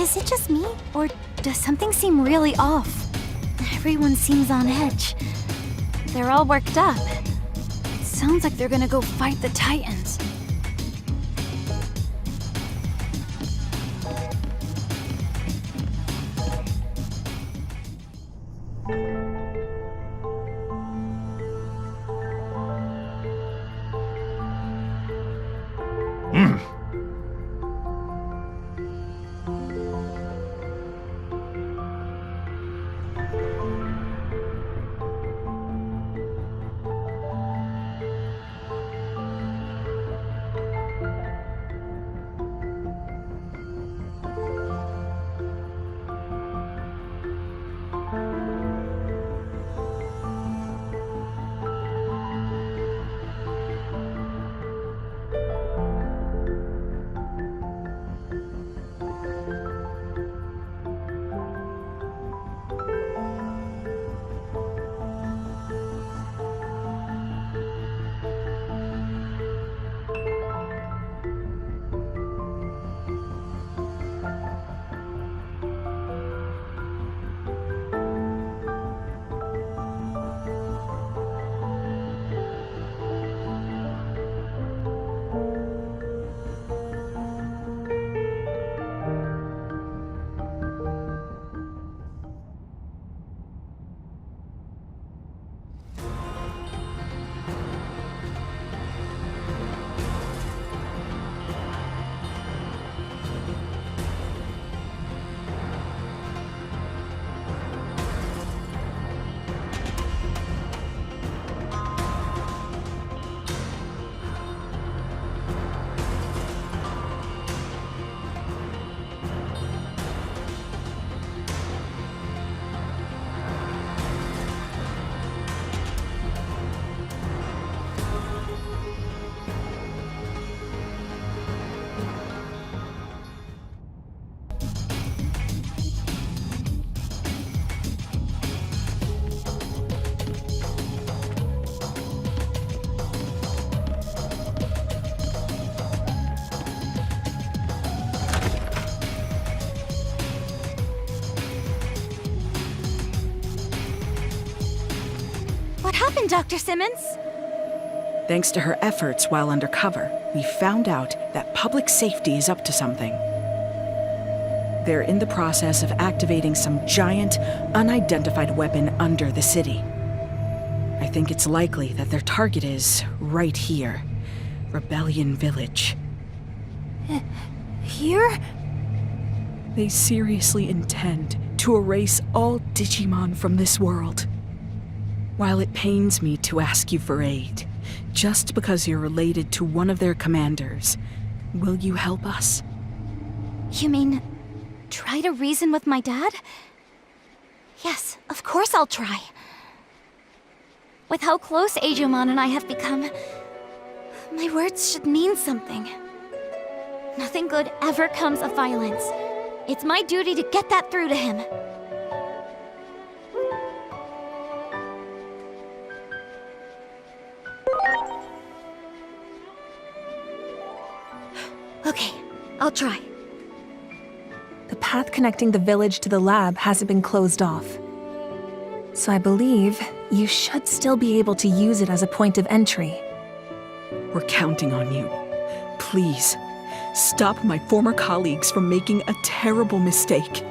Is it just me, or does something seem really off? Everyone seems on edge. They're all worked up. It sounds like they're gonna go fight the Titans. What happened, Dr. Simmons? Thanks to her efforts while undercover, we found out that public safety is up to something. They're in the process of activating some giant, unidentified weapon under the city. I think it's likely that their target is right here, Rebellion Village. Here? They seriously intend to erase all Digimon from this world. While it pains me to ask you for aid, just because you're related to one of their commanders, will you help us? You mean, try to reason with my dad? Yes, of course I'll try. With how close Agumon and I have become, my words should mean something. Nothing good ever comes of violence. It's my duty to get that through to him. Okay, I'll try. The path connecting the village to the lab hasn't been closed off. So I believe you should still be able to use it as a point of entry. We're counting on you. Please, stop my former colleagues from making a terrible mistake.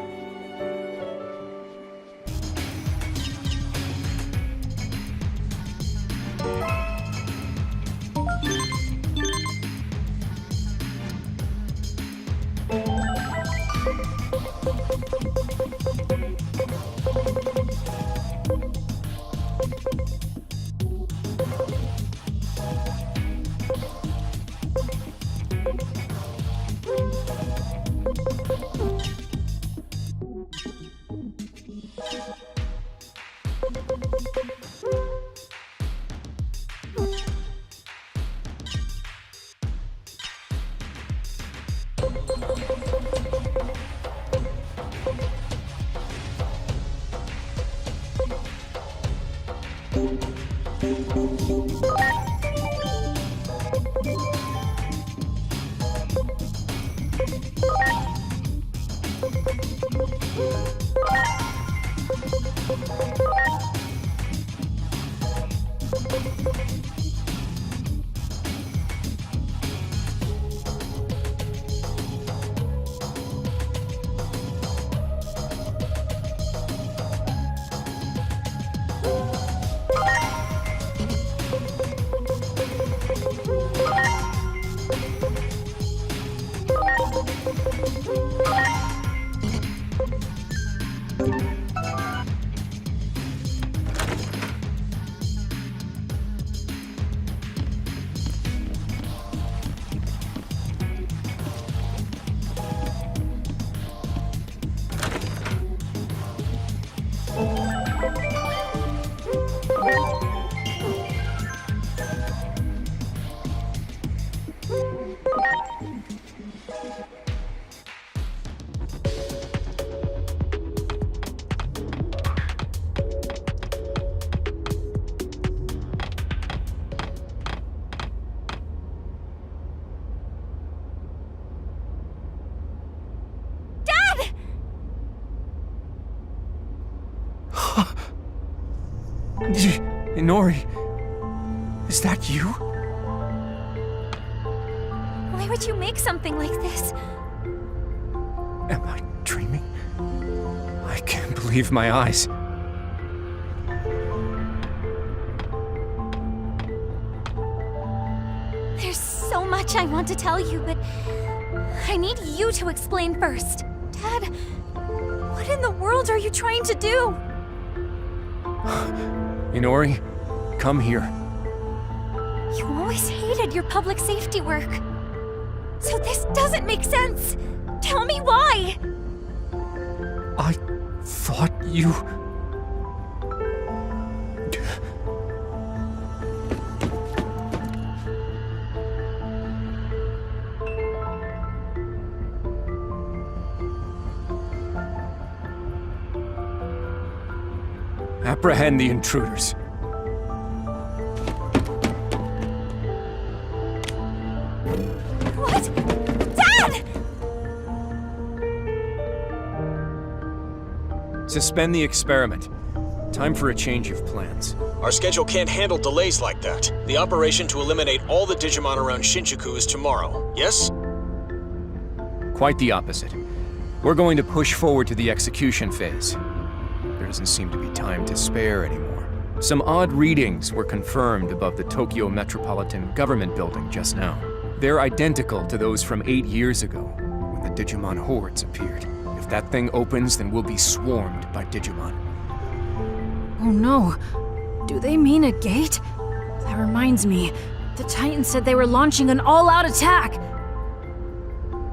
Inori, is that you? Why would you make something like this? Am I dreaming? I can't believe my eyes. There's so much I want to tell you, but I need you to explain first. Dad, what in the world are you trying to do? Inori, come here. You always hated your public safety work. So this doesn't make sense. Tell me why. I thought you... Apprehend the intruders. What? Dad! Suspend the experiment. Time for a change of plans. Our schedule can't handle delays like that. The operation to eliminate all the Digimon around Shinjuku is tomorrow, yes? Quite the opposite. We're going to push forward to the execution phase. There doesn't seem to be time to spare anymore. Some odd readings were confirmed above the Tokyo Metropolitan Government Building just now. They're identical to those from 8 years ago, when the Digimon hordes appeared. If that thing opens, then we'll be swarmed by Digimon. Oh no. Do they mean a gate? That reminds me. The Titans said they were launching an all-out attack!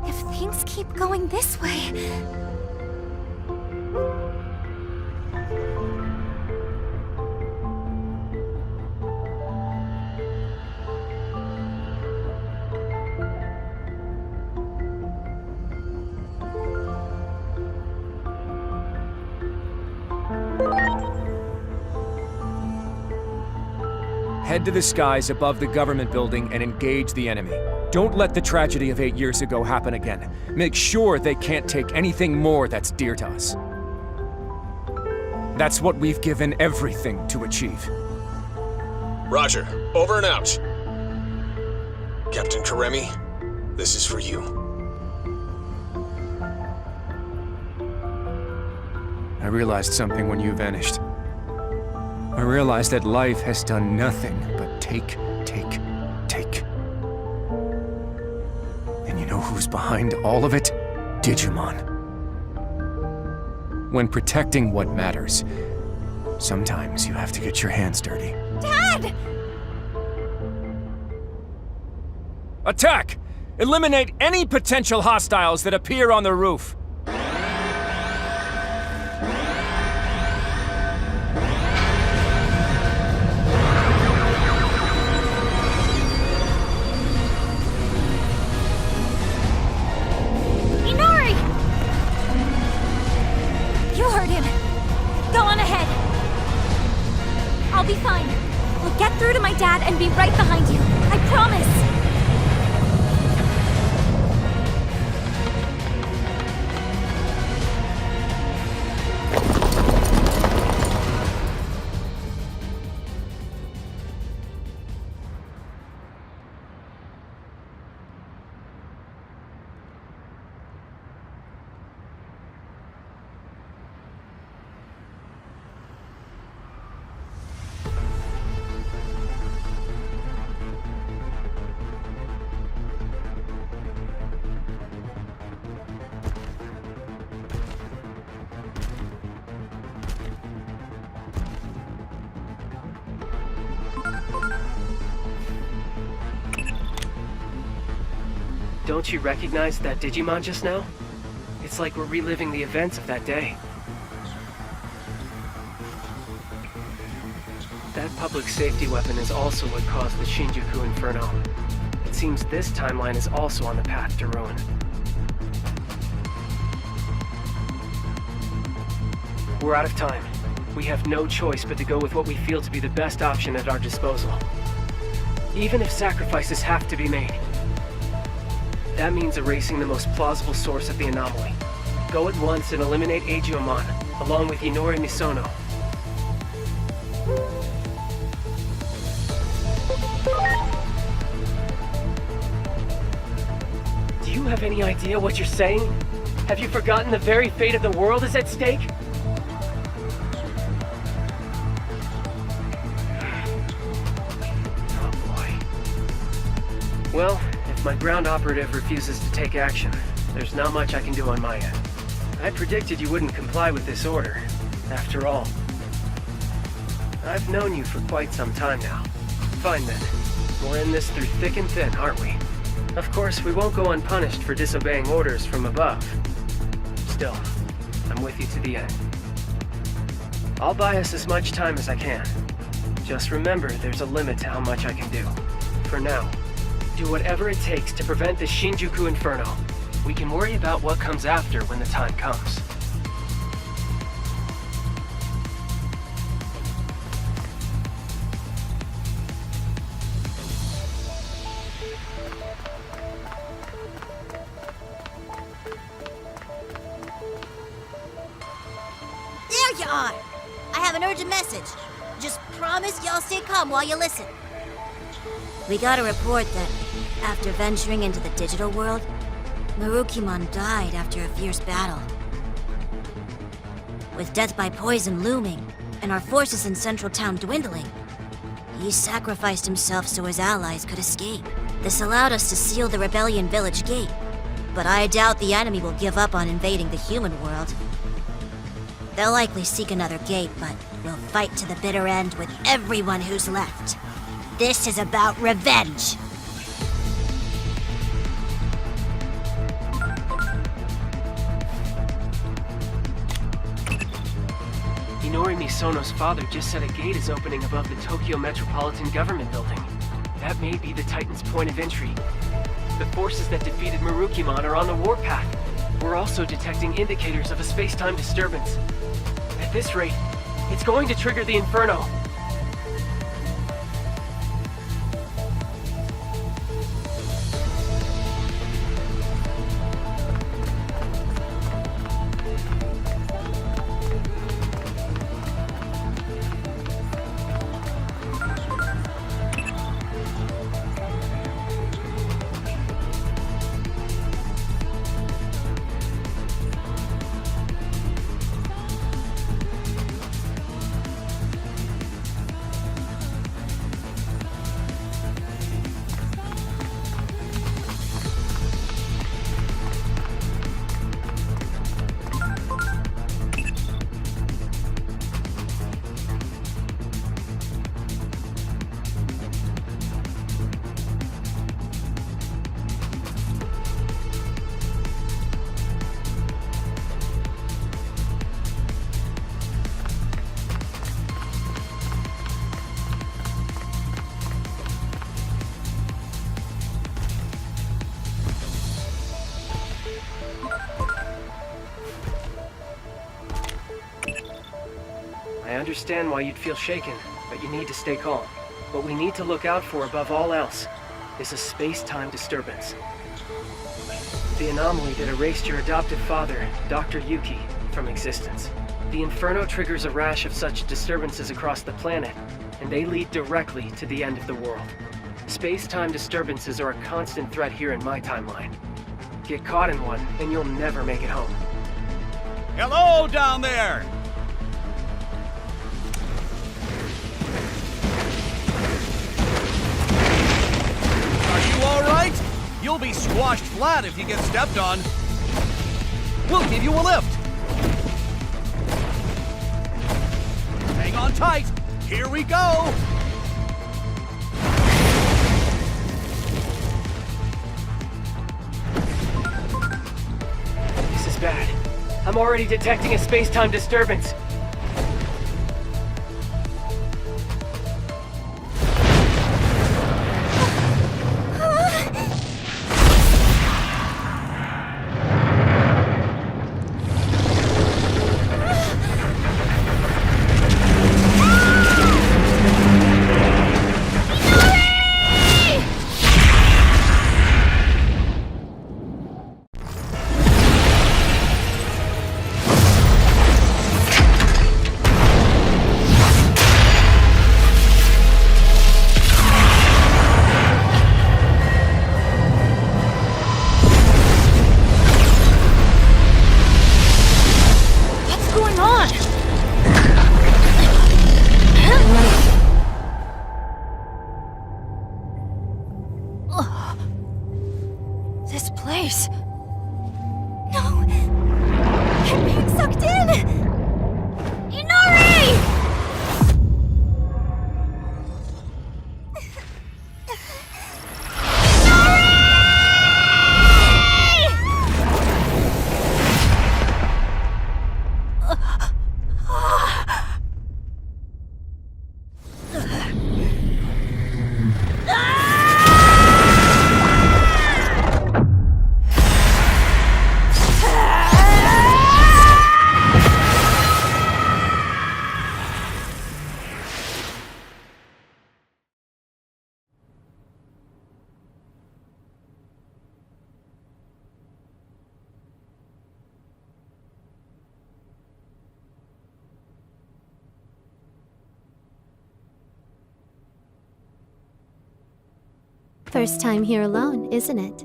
If things keep going this way... Head to the skies above the government building and engage the enemy. Don't let the tragedy of 8 years ago happen again. Make sure they can't take anything more that's dear to us. That's what we've given everything to achieve. Roger. Over and out. Captain Karemi, this is for you. I realized something when you vanished. I realized that life has done nothing but take. And you know who's behind all of it? Digimon. When protecting what matters, sometimes you have to get your hands dirty. Dad! Attack! Eliminate any potential hostiles that appear on the roof. Inori! You heard him. Go on ahead. I'll be fine. We'll get through to my dad and be right behind you. I promise. Don't you recognize that Digimon just now? It's like we're reliving the events of that day. That public safety weapon is also what caused the Shinjuku Inferno. It seems this timeline is also on the path to ruin. We're out of time. We have no choice but to go with what we feel to be the best option at our disposal. Even if sacrifices have to be made. That means erasing the most plausible source of the anomaly. Go at once and eliminate Eijomon, along with Inori Misono. Do you have any idea what you're saying? Have you forgotten the very fate of the world is at stake? Oh boy. Well, if my ground operative refuses to take action, there's not much I can do on my end. I predicted you wouldn't comply with this order. After all, I've known you for quite some time now. Fine then. We're in this through thick and thin, aren't we? Of course, we won't go unpunished for disobeying orders from above. Still, I'm with you to the end. I'll buy us as much time as I can. Just remember, there's a limit to how much I can do. For now, do whatever it takes to prevent the Shinjuku Inferno. We can worry about what comes after when the time comes. There you are! I have an urgent message. Just promise y'all stay calm while you listen. We got a report that, after venturing into the digital world, Marukimon died after a fierce battle. With death by poison looming, and our forces in Central Town dwindling, he sacrificed himself so his allies could escape. This allowed us to seal the Rebellion Village gate, but I doubt the enemy will give up on invading the human world. They'll likely seek another gate, but we'll fight to the bitter end with everyone who's left. This is about revenge! Inori Misono's father just said a gate is opening above the Tokyo Metropolitan Government Building. That may be the Titan's point of entry. The forces that defeated Marukimon are on the warpath. We're also detecting indicators of a space-time disturbance. At this rate, it's going to trigger the Inferno. understand why you'd feel shaken, but you need to stay calm. What we need to look out for above all else is a space-time disturbance. The anomaly that erased your adopted father, Dr. Yuki, from existence. The Inferno triggers a rash of such disturbances across the planet, and they lead directly to the end of the world. Space-time disturbances are a constant threat here in my timeline. Get caught in one, and you'll never make it home. Hello down there! Are you all right? You'll be squashed flat if you get stepped on. We'll give you a lift. Hang on tight. Here we go. This is bad. I'm already detecting a space-time disturbance. First time here alone, isn't it?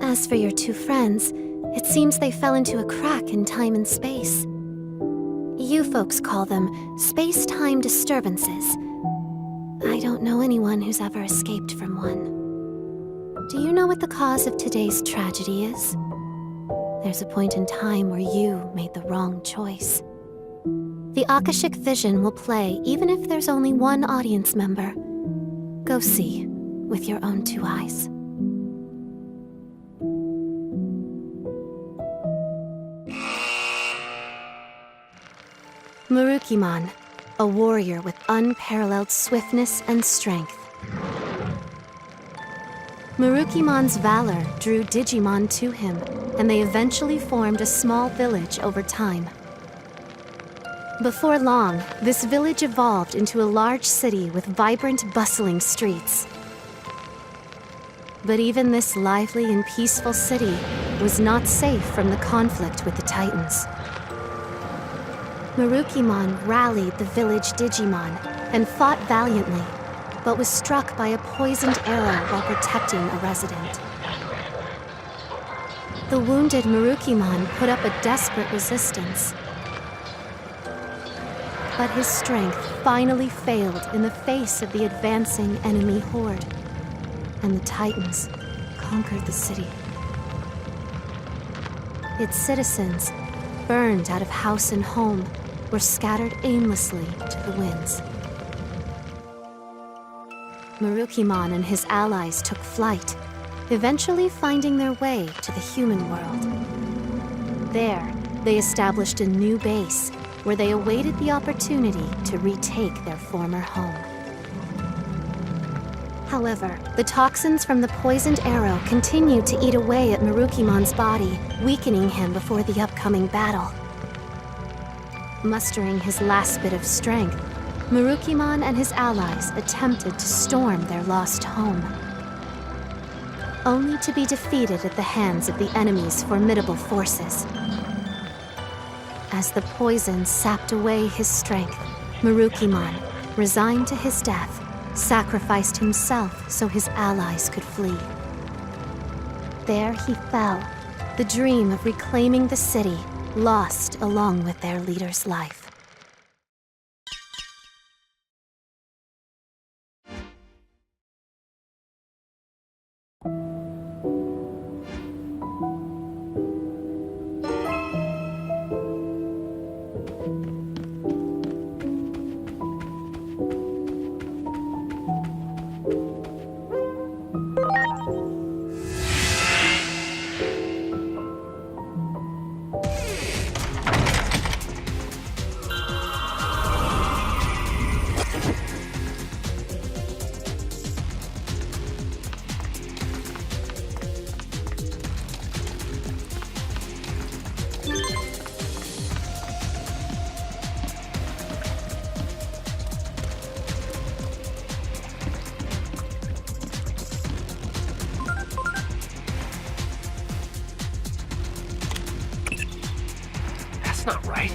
As for your two friends, it seems they fell into a crack in time and space. You folks call them space-time disturbances. I don't know anyone who's ever escaped from one. Do you know what the cause of today's tragedy is? There's a point in time where you made the wrong choice. The Akashic Vision will play even if there's only one audience member. Go see with your own two eyes. Marukimon, a warrior with unparalleled swiftness and strength. Marukimon's valor drew Digimon to him, and they eventually formed a small village over time. Before long, this village evolved into a large city with vibrant, bustling streets. But even this lively and peaceful city was not safe from the conflict with the Titans. Marukimon rallied the village Digimon and fought valiantly, but was struck by a poisoned arrow while protecting a resident. The wounded Marukimon put up a desperate resistance. But his strength finally failed in the face of the advancing enemy horde, and the Titans conquered the city. Its citizens, burned out of house and home, were scattered aimlessly to the winds. Marukimon and his allies took flight, eventually finding their way to the human world. There, they established a new base, where they awaited the opportunity to retake their former home. However, the toxins from the poisoned arrow continued to eat away at Marukimon's body, weakening him before the upcoming battle. Mustering his last bit of strength, Marukimon and his allies attempted to storm their lost home, only to be defeated at the hands of the enemy's formidable forces. As the poison sapped away his strength, Marukimon, resigned to his death, sacrificed himself so his allies could flee. There he fell, the dream of reclaiming the city lost along with their leader's life. That's not right.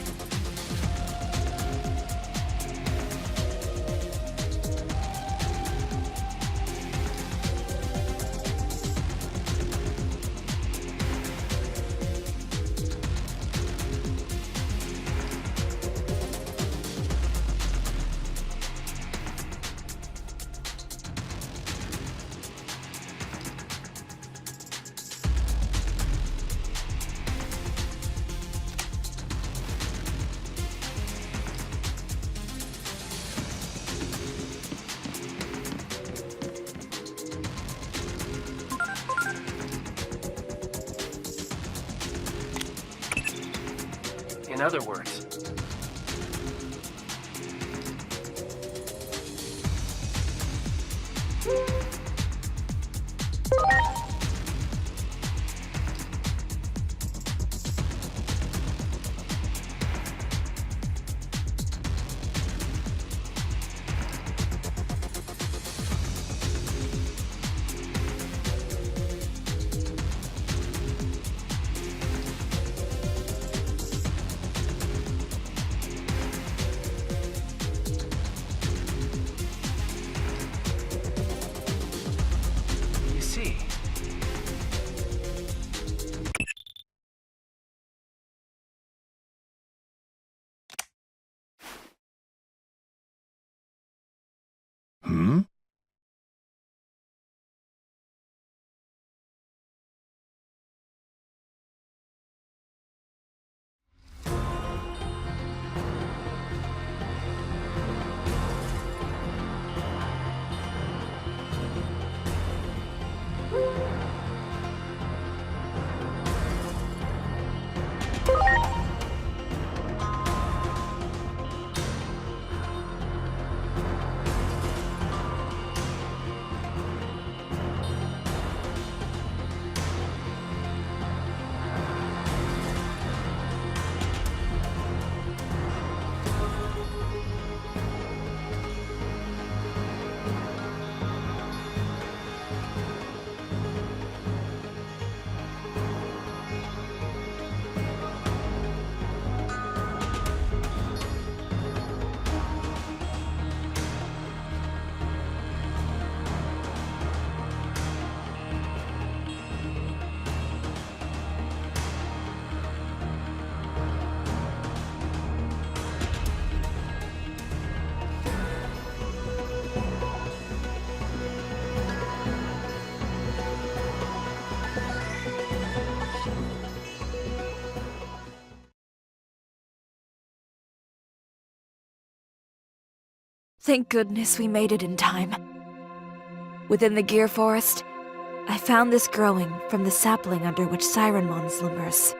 In other words, Thank goodness we made it in time. Within the Gear Forest, I found this growing from the sapling under which Sirenmon slumbers.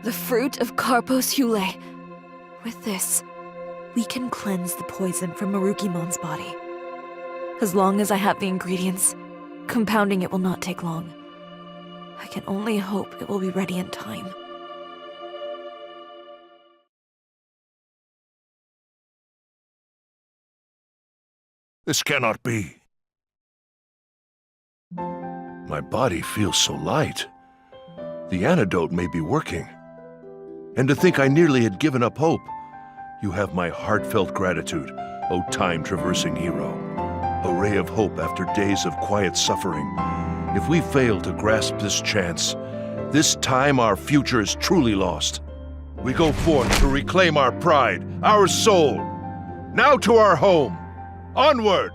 The fruit of Carpos Hule. With this, we can cleanse the poison from Marukimon's body. As long as I have the ingredients, compounding it will not take long. I can only hope it will be ready in time. This cannot be. My body feels so light. The antidote may be working. And to think I nearly had given up hope. You have my heartfelt gratitude, O time-traversing hero. A ray of hope after days of quiet suffering. If we fail to grasp this chance, this time our future is truly lost. We go forth to reclaim our pride, our soul. Now to our home. Onward!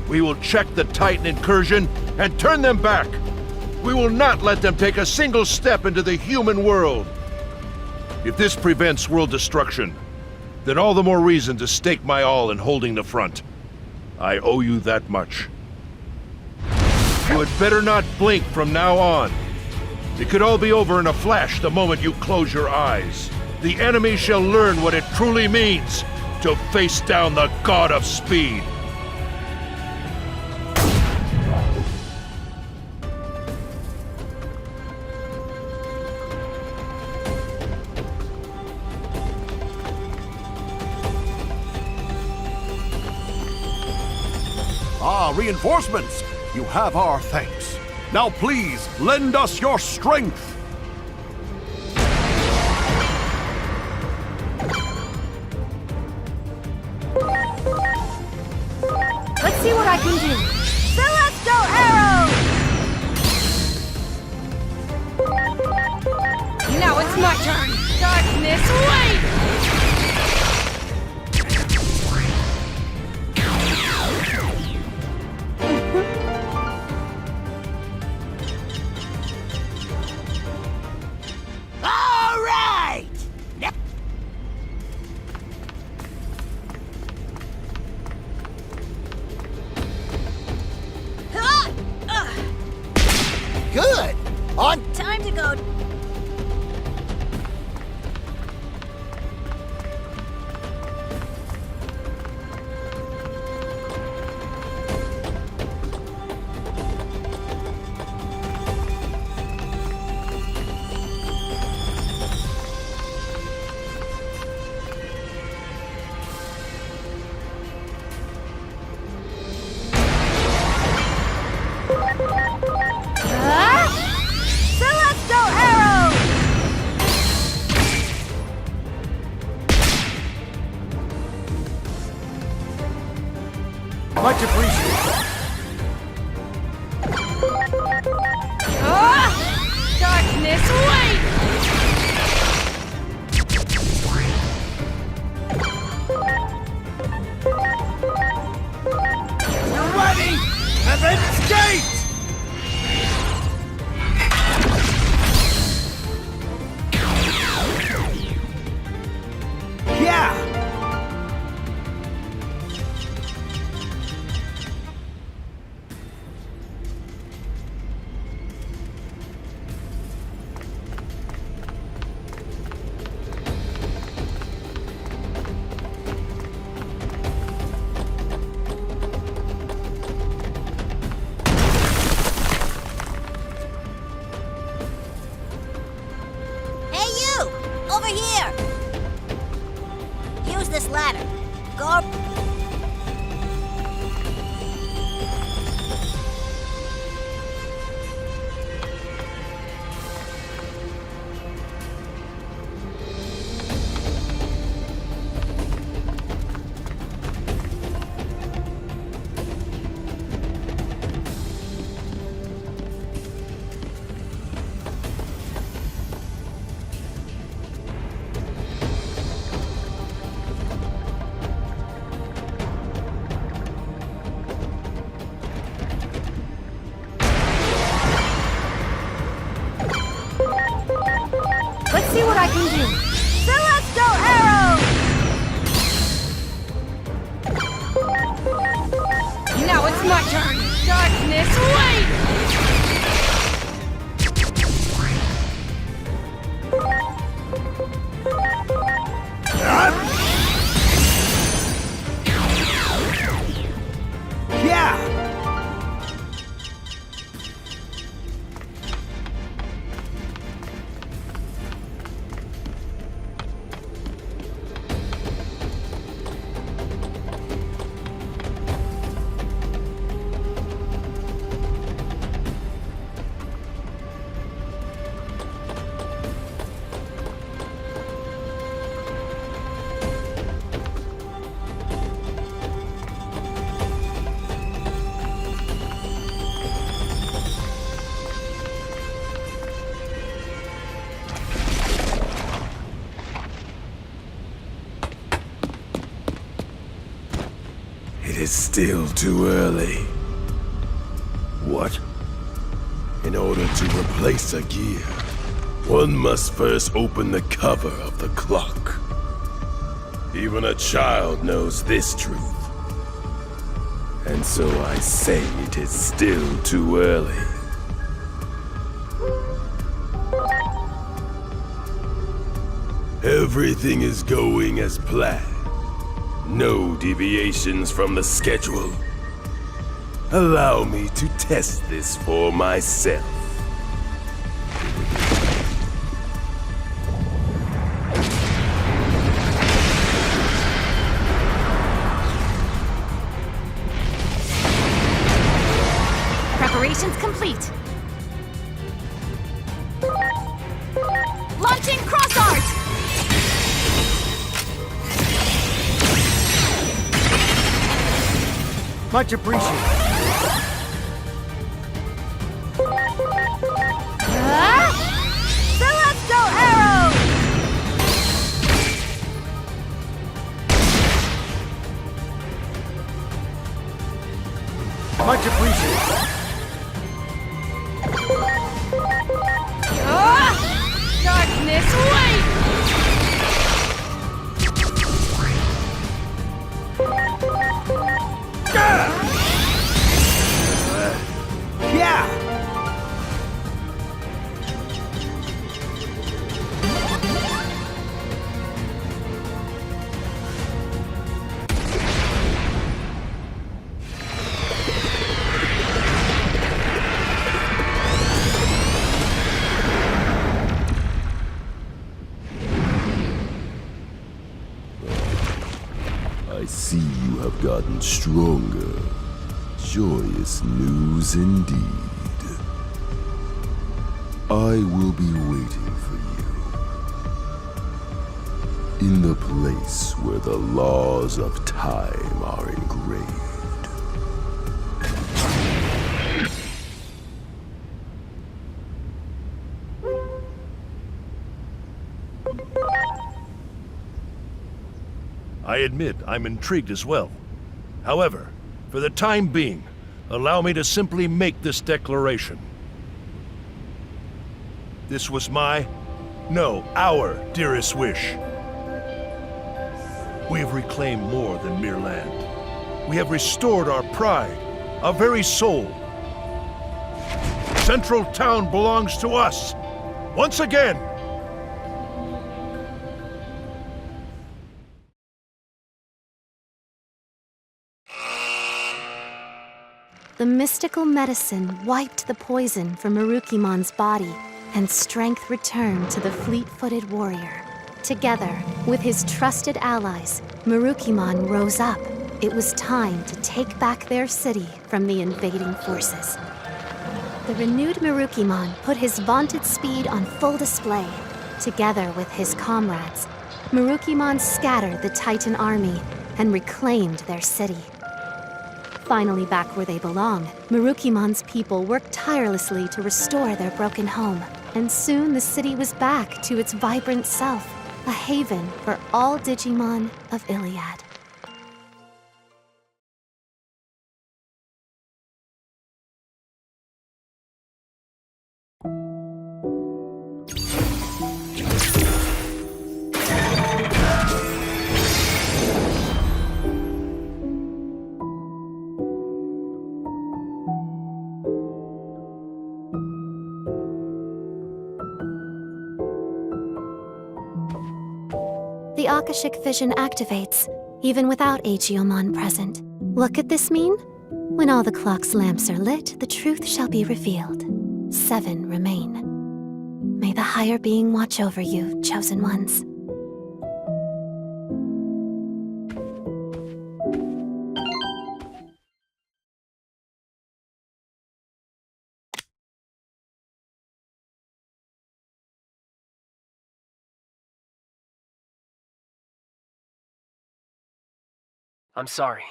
We will check the Titan incursion and turn them back. We will not let them take a single step into the human world. If this prevents world destruction, then all the more reason to stake my all in holding the front. I owe you that much. You had better not blink from now on. It could all be over in a flash the moment you close your eyes. The enemy shall learn what it truly means to face down the god of speed. Reinforcements! You have our thanks. Now please, lend us your strength! Let's see what I can do. Celestial Arrow! Now it's my turn. Darkness, wait! Good! On Time to go. Celestial Arrow! Much appreciated. Darkness, wait! You're ready! Heaven's Gate! Yeah! It's my turn! Darkness, wait! Yeah! It is still too early. What? In order to replace a gear, one must first open the cover of the clock. Even a child knows this truth. And so I say it is still too early. Everything is going as planned. No deviations from the schedule. Allow me to test this for myself. Preparations complete. Launching cross art! Much appreciated. Celestial arrow! Much appreciated. Darkness, wait! Yeah! I see you have gotten stronger. Joyous news indeed. I will be waiting for you in the place where the laws of time are engraved. I admit I'm intrigued as well. However, for the time being, allow me to simply make this declaration. This was our dearest wish. We have reclaimed more than mere land. We have restored our pride, our very soul. Central Town belongs to us, once again. The mystical medicine wiped the poison from Marukimon's body, and strength returned to the fleet-footed warrior. Together, with his trusted allies, Marukimon rose up. It was time to take back their city from the invading forces. The renewed Marukimon put his vaunted speed on full display. Together with his comrades, Marukimon scattered the Titan army and reclaimed their city. Finally back where they belong, Marukimon's people worked tirelessly to restore their broken home. And soon the city was back to its vibrant self, a haven for all Digimon of Iliad. The Akashic vision activates, even without Aegeomon present. What could this mean? When all the clock's lamps are lit, the truth shall be revealed. 7 remain. May the higher being watch over you, chosen ones. I'm sorry.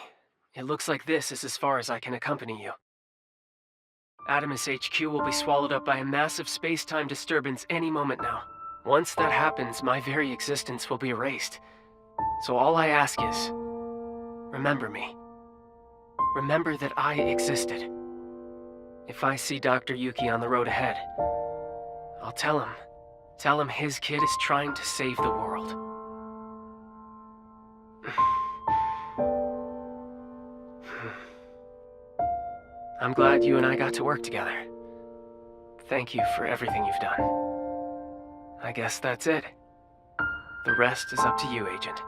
It looks like this is as far as I can accompany you. Adamus HQ will be swallowed up by a massive space-time disturbance any moment now. Once that happens, my very existence will be erased. So all I ask is, remember me. Remember that I existed. If I see Dr. Yuki on the road ahead, I'll tell him his kid is trying to save the world. I'm glad you and I got to work together. Thank you for everything you've done. I guess that's it. The rest is up to you, Agent.